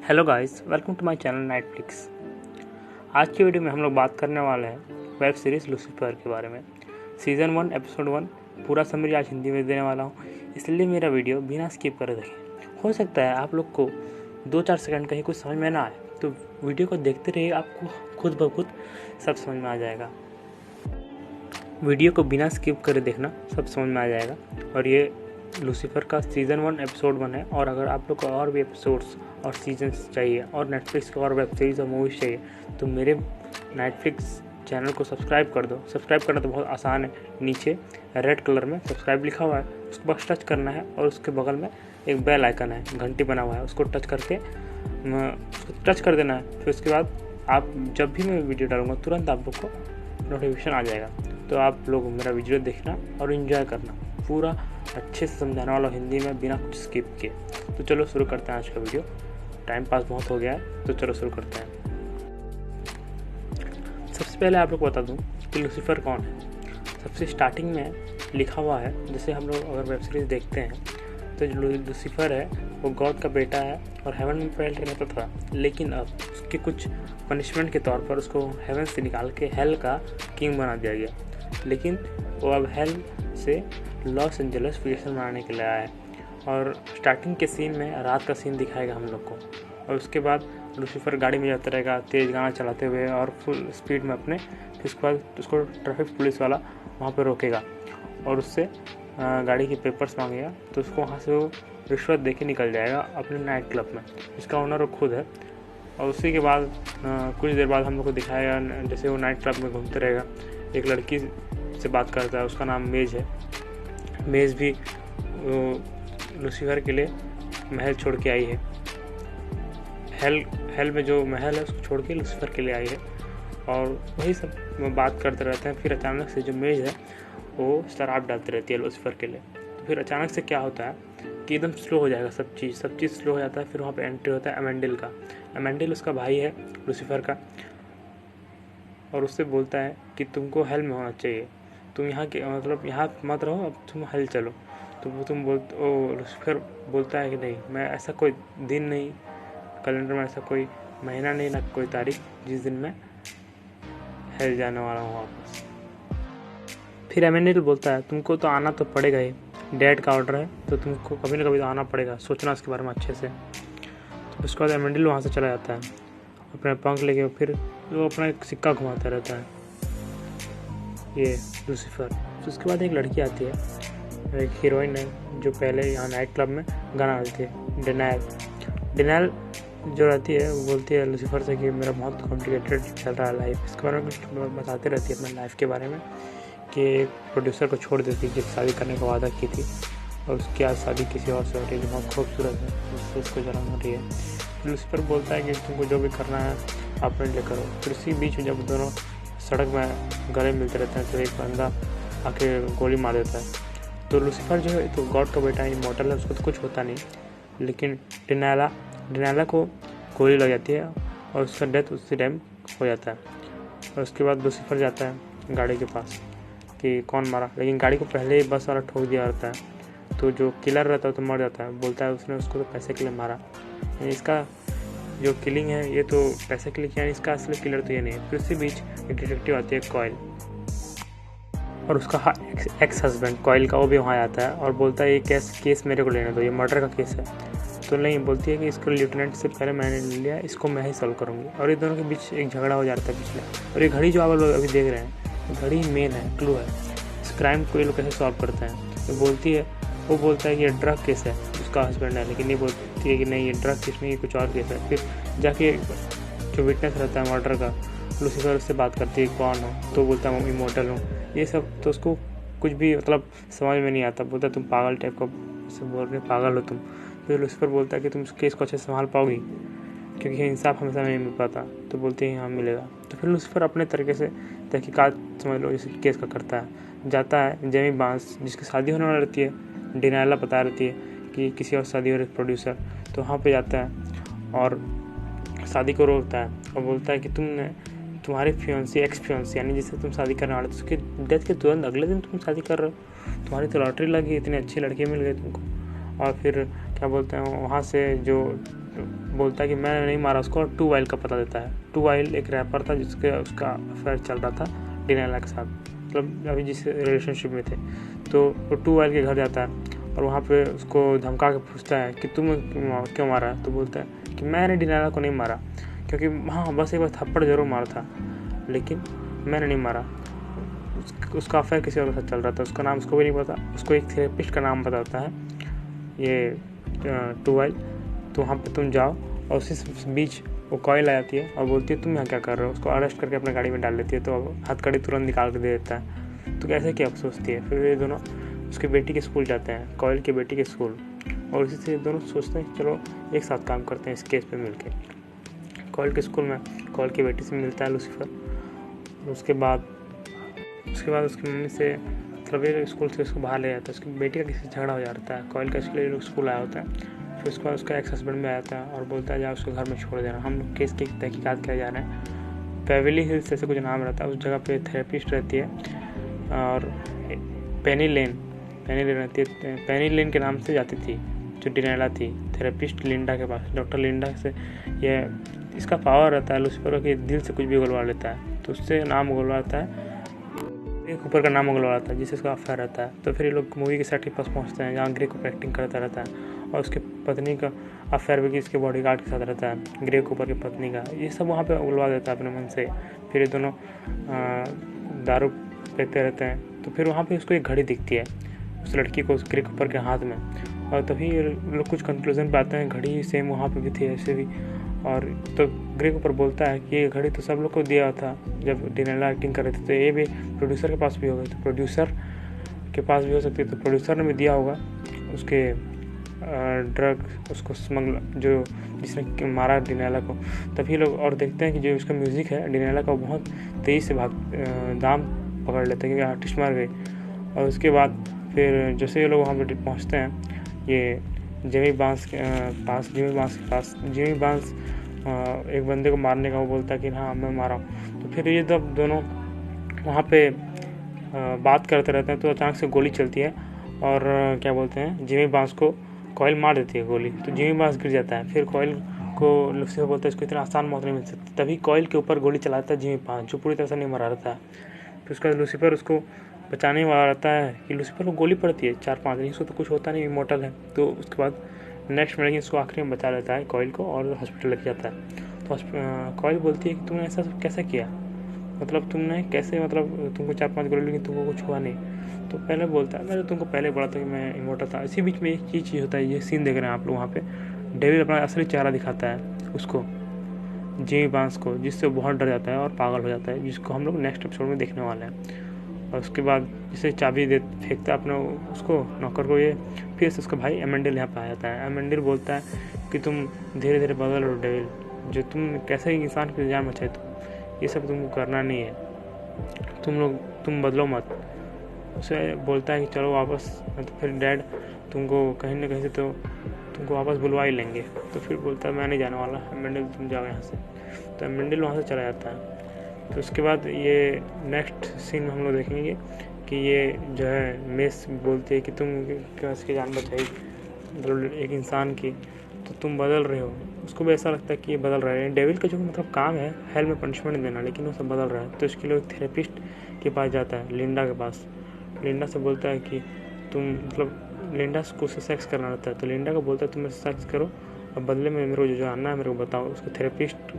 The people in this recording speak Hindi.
Hello guys, welcome to my channel Nightflix. आज की वीडियो में हम लोग बात करने वाले हैं वेब सीरीज़ लूसीफर के बारे में। सीज़न 1 एपिसोड 1 पूरा समरी आज हिंदी में देने वाला हूँ, इसलिए मेरा वीडियो बिना स्किप कर देखें। हो सकता है आप लोग को 2-4 सेकंड कहीं कुछ समझ में ना आए, तो वीडियो को देखते रहिए, आपको खुद ब खुद सब समझ में आ जाएगा। वीडियो को बिना स्किप करे देखना, सब समझ में आ जाएगा। और ये लूसीफर का सीज़न 1 एपिसोड 1 है। और अगर आप लोग को और भी एपिसोड्स और सीजन्स चाहिए और नेटफ्लिक्स को और वेब सीरीज़ और मूवीज़ चाहिए, तो मेरे नेटफ्लिक्स चैनल को सब्सक्राइब कर दो। सब्सक्राइब करना तो बहुत आसान है, नीचे रेड कलर में सब्सक्राइब लिखा हुआ है, उसको बस टच करना है और उसके बगल में एक बेल आइकन है, घंटी बना हुआ है, उसको टच कर देना है। फिर उसके बाद आप जब भी मैं वीडियो डालूंगा तुरंत आप लोग को नोटिफिकेशन आ जाएगा। तो आप लोग मेरा वीडियो देखना और एंजॉय करना, पूरा अच्छे से समझाने वाला हिंदी में बिना कुछ स्किप किए। तो चलो शुरू करते हैं आज का वीडियो। टाइम पास बहुत हो गया है, तो चलो शुरू करते हैं। सबसे पहले आप लोग को बता दूं कि लूसीफर कौन है। सबसे स्टार्टिंग में लिखा हुआ है, जैसे हम लोग अगर वेब सीरीज़ देखते हैं तो जो लूसीफर है वो गॉड का बेटा है और हेवन में पहले रहता था, लेकिन अब उसके कुछ पनिशमेंट के तौर पर उसको हेवन से निकाल के हेल का किंग बना दिया गया। लेकिन वो अब हेल से लॉस एंजल्स वेकेशन मनाने के लिए आया है। और स्टार्टिंग के सीन में रात का सीन दिखाएगा हम लोग को, और उसके बाद लूसीफर गाड़ी में जाता रहेगा तेज़ गाना चलाते हुए और फुल स्पीड में अपने। फिर उसके बाद उसको ट्रैफिक पुलिस वाला वहाँ पर रोकेगा और उससे गाड़ी के पेपर्स मांगेगा, तो उसको वहाँ से वो रिश्वत दे के निकल जाएगा अपने नाइट क्लब में, जिसका ओनर वो खुद है। और उसी के बाद कुछ देर बाद हम लोग को दिखाएगा, जैसे वो नाइट क्लब में घूमते रहेगा, एक लड़की से बात करता है, उसका नाम मेज है। मेज भी लूसीफर के लिए महल छोड़ के आई है। हेल में जो महल है उसको छोड़ के लूसीफर के लिए आई है, और वही सब बात करते रहते हैं। फिर अचानक से जो मेज है वो शराब डालती रहती है लूसीफर के लिए। तो फिर अचानक से क्या होता है कि एकदम स्लो हो जाएगा सब चीज़ स्लो हो जाता है। फिर वहाँ पे एंट्री होता है अमेंडिल का। अमेंडिल उसका भाई है लूसीफर का, और उससे बोलता है कि तुमको हेल में होना चाहिए, तुम यहाँ के मतलब यहाँ मत रहो, अब तुम हेल चलो। तो वो लूसीफर बोलता है कि नहीं, मैं ऐसा कोई दिन नहीं, कैलेंडर में ऐसा कोई महीना नहीं, ना कोई तारीख जिस दिन मैं हेल जाने वाला हूँ वापस। फिर एमेंडल बोलता है तुमको तो आना तो पड़ेगा ही, डैड का ऑर्डर है, तो तुमको कभी ना कभी तो आना पड़ेगा, सोचना उसके बारे में अच्छे से। तो उसके बाद एमेंडल वहाँ से चला जाता है अपने पंख लेके। फिर वो अपना एक सिक्का घुमाता रहता है ये लूसीफर। तो उसके बाद एक लड़की आती है, एक हीरोइन है, जो पहले यहाँ नाइट क्लब में गाना गाती है, डिनाल जो रहती है, वो बोलती है लूसीफर से कि मेरा बहुत कॉम्प्लिकेटेड चल रहा है लाइफ। इसके बारे में कुछ बताती रहती है अपने लाइफ के बारे में, कि एक प्रोड्यूसर को छोड़ देती कि शादी करने का वादा की थी, और उसकी आज शादी किसी और से हो रही है जो बहुत खूबसूरत है, उससे उसको जलन हो रही है। लूसीफर बोलता है कि तुमको जो भी करना है अपने लिए करो। फिर उसी बीच में जब दोनों सड़क में गले मिलते रहते हैं, तो एक बंदा आके गोली मार देता है। तो लूसीफर जो है तो गॉड का बेटा इमॉर्टल है, उसको तो कुछ होता नहीं, लेकिन डिनाला को गोली लग जाती है और उसका डेथ उसी टाइम हो जाता है। और उसके बाद लूसीफर जाता है गाड़ी के पास कि कौन मारा, लेकिन गाड़ी को पहले ही बस वाला ठोक दिया रहता है। तो जो किलर रहता है तो मर जाता है, बोलता है उसने उसको तो पैसे के लिए मारा, इसका जो किलिंग है ये तो पैसे के लिए किया, इसका असली किलर तो ये नहीं है। फिर उसी बीच एक डिटेक्टिव आती है कॉयल, और उसका एक्स हस्बैंड कॉयल का वो भी वहाँ आता है और बोलता है ये केस मेरे को लेने दो, ये मर्डर का केस है। तो नहीं, बोलती है कि इसको लेफ्टिनेंट से पहले मैंने ले लिया, इसको मैं ही सॉल्व करूँगी। और ये दोनों के बीच एक झगड़ा हो जाता है पिछले। और ये घड़ी जो आप लोग अभी देख रहे हैं, घड़ी मेन है, क्लू है, इस क्राइम को ये लोग कैसे सॉल्व करते हैं। तो बोलती है, वो बोलता है कि ये ड्रग केस है, उसका हस्बैंड है, लेकिन ये बोलती है कि नहीं, ये ड्रग केस नहीं, ये कुछ और केस है। फिर जाके जो विटनेस रहता है मर्डर का, लूसीफर उससे बात करती है कौन हो, तो बोलता है मैं इमॉर्टल हूँ। ये सब तो उसको कुछ भी मतलब समझ में नहीं आता, बोलता है तुम पागल टाइप का से बोल रहे, पागल हो तुम। फिर लूसीफर बोलता है कि तुम उस केस को अच्छे से संभाल पाओगी, क्योंकि इंसाफ हमेशा नहीं मिल पाता। तो बोलते हैं हाँ मिलेगा। तो फिर लूसीफर अपने तरीके से तहकीकात समझ लो इस केस का करता है, जाता है जेमी बांस जिसकी शादी होने वाली रहती है, डिनाला बता रहती है कि किसी और शादी हो रही प्रोड्यूसर, तो वहाँ पे जाता है और शादी को रोकता है और बोलता है कि तुम्हारी फियांसी एक्स फियांसी यानी जिससे तुम शादी करने वाले, तो उसके डेथ के तुरंत अगले दिन तुम शादी कर रहे हो, तुम्हारी तो लॉटरी लगी, इतनी अच्छी लड़की मिल गई तुमको। और फिर क्या बोलते हैं, वहाँ से जो बोलता है कि मैंने नहीं मारा उसको, और 2 वाइल का पता देता है। 2 वाइल एक रैपर था उसका अफेयर चल रहा था डिनेला के साथ, मतलब अभी जिस रिलेशनशिप में थे। तो वो 2 वाइल के घर जाता है और वहाँ पे उसको धमका के पूछता है कि तुम क्यों मारा। तो बोलता है कि मैंने डिनेला को नहीं मारा, क्योंकि हाँ बस एक बार थप्पड़ ज़रूर मारा था, लेकिन मैंने नहीं मारा। उसका अफेयर किसी और के साथ चल रहा था, उसका नाम उसको भी नहीं पता। उसको एक थेरेपिस्ट का नाम बताता है ये 2 वाइल। तो वहाँ पे तुम जाओ, और उसी बीच वो कॉइल आ जाती है और बोलती है तुम यहाँ क्या कर रहे हो। उसको अरेस्ट करके अपने गाड़ी में डाल लेती है, तो हथकड़ी तुरंत निकाल के दे देता है। तो कैसे क्या सोचती है। फिर ये दोनों उसकी बेटी के स्कूल जाते हैं, कॉइल की बेटी के स्कूल, और उसी से दोनों सोचते हैं चलो एक साथ काम करते हैं इस केस पे मिलके। कॉइल के स्कूल में कॉइल की बेटी से मिलता है लूसीफर। उसके बाद उसकी मम्मी से मतलब स्कूल से उसको बाहर ले जाता है। उसकी बेटी का किसी झगड़ा हो जाता है, कॉइल का इसलिए लोग स्कूल आया होता है। फिर उसके बाद उसका एक्स हस्बैंड में आता है और बोलता है जाओ उसको घर में छोड़ देना, हम लोग केस की तहकीकात किया जा रहे हैं। बेवरली हिल्स जैसे कुछ नाम रहता है, उस जगह पे थेरेपिस्ट रहती है, और पेनी लेन रहती है। पेनी लेन के नाम से जाती थी जो डिनेला थी, थेरेपिस्ट लिंडा के पास, डॉक्टर लिंडा से। ये इसका पावर रहता है लूसीफर कि दिल से कुछ भी उगलवा लेता है, तो उससे नाम उगलवाता है, एक ऊपर का नाम उगलवाता है जिससे उसका अफेयर रहता है। तो फिर ये लोग मूवी के सेट के पास पहुँचते हैं जहाँ ग्रे कूपर एक्टिंग करता रहता है, और उसकी पत्नी का अफेयर भी इसके बॉडीगार्ड के साथ रहता है, ग्रे कूपर की पत्नी का। ये सब वहाँ पे उगलवा देता है अपने मन से। फिर ये दोनों दारू पीते रहते हैं। तो फिर वहाँ पे उसको एक घड़ी दिखती है उस लड़की को, उस ग्रे कूपर के हाथ में, और तभी लोग कुछ कंक्लूजन पे आते हैं घड़ी सेम वहाँ पे भी थी ऐसे भी। और तो ग्रे कूपर बोलता है कि ये घड़ी तो सब लोग को दिया था जब डिनेला एक्टिंग कर रहे थे, तो ये भी प्रोड्यूसर के पास भी होगा, तो प्रोड्यूसर के पास भी हो सकती है, तो प्रोड्यूसर ने भी दिया होगा उसके ड्रग उसको स्मगल जो जिसने मारा डिनेला को। तभी लोग और देखते हैं कि जो उसका म्यूज़िक है डिनेला का बहुत तेज़ी से दाम पकड़ लेते हैं क्योंकि आर्टिस्ट मार गए। और उसके बाद फिर जैसे ये लोग वहाँ पर पहुँचते हैं, ये जिमी बांस के पास जिमी बांस एक बंदे को मारने का वो बोलता है कि हाँ मैं मारा हूँ। तो फिर ये जब दोनों वहाँ पे बात करते रहते हैं तो अचानक से गोली चलती है, और क्या बोलते हैं जिमी बांस को कॉइल मार देती है गोली, तो जिमी बांस गिर जाता है। फिर कॉइल को लूसीफर बोलता है इसको इतना आसान मौत नहीं मिल सकती, तभी कॉइल के ऊपर गोली चलाता है जिमी बांस, जो पूरी तरह से नहीं मरा रहता है। फिर उसका लूसीफर उसको बचाने वाला रहता है कि लूसीफर को गोली पड़ती है 4-5 दिन, इसको तो कुछ होता नहीं, इमोर्टल है। तो उसके बाद नेक्स्ट में इसको आखिरी में बचा लेता है कॉइल को, और हॉस्पिटल लेके जाता है। तो कॉइल बोलती है कि तुमने ऐसा कैसे किया, मतलब तुमने कैसे, मतलब तुमको 4-5 गोली लेकिन तुमको कुछ हुआ नहीं। तो पहले बोलता है मैंने तुमको पहले बोला था कि मैं इमोर्टल था। इसी बीच में एक चीज़ होता है, ये सीन देख रहे हैं आप लोग, वहाँ पे डेविल अपना असली चेहरा दिखाता है उसको, जिमी बांस को, जिससे वो बहुत डर जाता है और पागल हो जाता है, जिसको हम लोग नेक्स्ट एपिसोड में देखने वाले हैं। और उसके बाद जिसे चाबी दे फेंकता है अपने उसको नौकर को, ये फिर से उसका भाई एमेंडल यहाँ पे आ जाता है। एमेंडल बोलता है कि तुम धीरे धीरे बदल रहे हो डेविल, जो तुम कैसे ही इंसान की जान बचाए, तुम ये सब तुमको करना नहीं है, तुम बदलो मत। उसे बोलता है कि चलो वापस, तो फिर डैड तुमको कहीं ना कहीं से तो तुमको वापस बुलवा ही लेंगे। तो फिर बोलता है मैं नहीं जाने वाला, एमेंडल तुम जाओ यहाँ से। तो एमेंडल वहाँ से चला जाता है। तो उसके बाद ये नेक्स्ट सीन में हम लोग देखेंगे कि ये जो है मेस बोलती है कि तुम कैसे जान बचाई, मतलब एक इंसान की, तो तुम बदल रहे हो। उसको भी ऐसा लगता है कि ये बदल रहे हैं। डेविल का जो मतलब काम है हेल में पनिशमेंट देना, लेकिन वो सब बदल रहा है। तो इसके लिए एक थेरेपिस्ट के पास जाता है, लिंडा के पास। लिंडा से बोलता है कि तुम मतलब लिंडा को उससे सेक्स करना रहता है, तो लिंडा को बोलता है तुम मेरे से सेक्स करो और बदले में मेरे को जो जानना है मेरे को बताओ। उसको थेरेपिस्ट